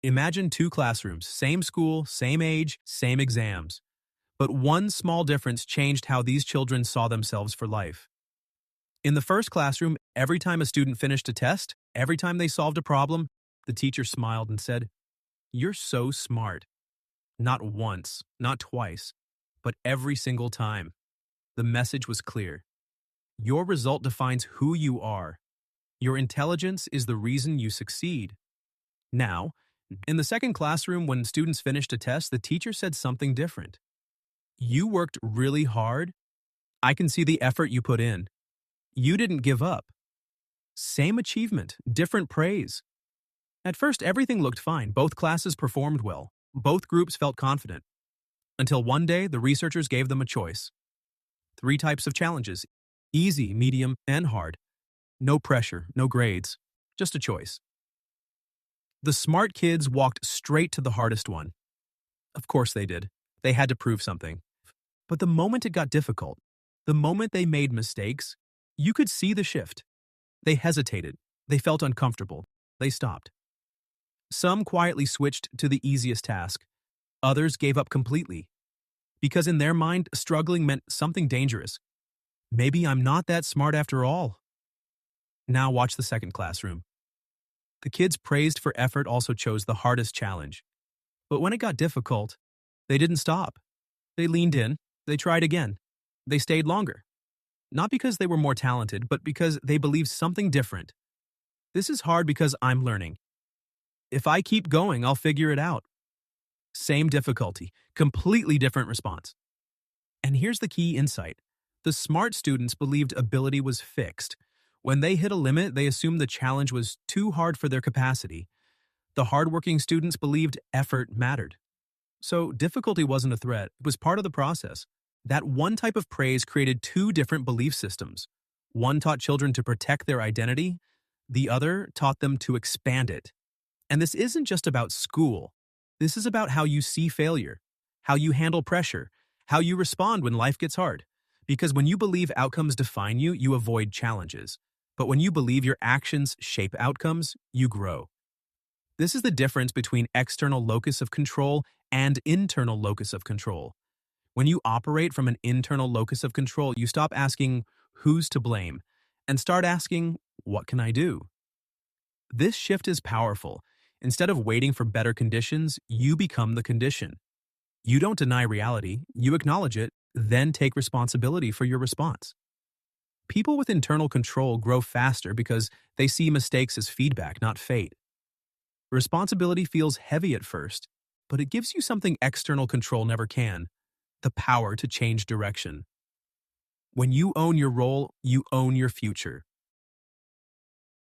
Imagine two classrooms, same school, same age, same exams. But one small difference changed how these children saw themselves for life. In the first classroom, every time a student finished a test, every time they solved a problem, the teacher smiled and said, "You're so smart." Not once, not twice, but every single time. The message was clear. Your result defines who you are. Your intelligence is the reason you succeed. Now, in the second classroom, when students finished a test, the teacher said something different. "You worked really hard. I can see the effort you put in. You didn't give up." Same achievement, different praise. At first, everything looked fine. Both classes performed well. Both groups felt confident. Until one day, the researchers gave them a choice. Three types of challenges: easy, medium, and hard. No pressure, no grades, just a choice. The smart kids walked straight to the hardest one. Of course they did. They had to prove something. But the moment it got difficult, the moment they made mistakes, you could see the shift. They hesitated. They felt uncomfortable. They stopped. Some quietly switched to the easiest task. Others gave up completely. Because in their mind, struggling meant something dangerous. Maybe I'm not that smart after all. Now watch the second classroom. The kids praised for effort also chose the hardest challenge. But when it got difficult, they didn't stop. They leaned in. They tried again. They stayed longer. Not because they were more talented, but because they believed something different. This is hard because I'm learning. If I keep going, I'll figure it out. Same difficulty, completely different response. And here's the key insight. The smart students believed ability was fixed. When they hit a limit, they assumed the challenge was too hard for their capacity. The hardworking students believed effort mattered. So difficulty wasn't a threat, it was part of the process. That one type of praise created two different belief systems. One taught children to protect their identity, the other taught them to expand it. And this isn't just about school. This is about how you see failure, how you handle pressure, how you respond when life gets hard. Because when you believe outcomes define you, you avoid challenges. But when you believe your actions shape outcomes, you grow. This is the difference between external locus of control and internal locus of control. When you operate from an internal locus of control, you stop asking, "Who's to blame?" and start asking, "What can I do?" This shift is powerful. Instead of waiting for better conditions, you become the condition. You don't deny reality, you acknowledge it, then take responsibility for your response. People with internal control grow faster because they see mistakes as feedback, not fate. Responsibility feels heavy at first, but it gives you something external control never can: the power to change direction. When you own your role, you own your future.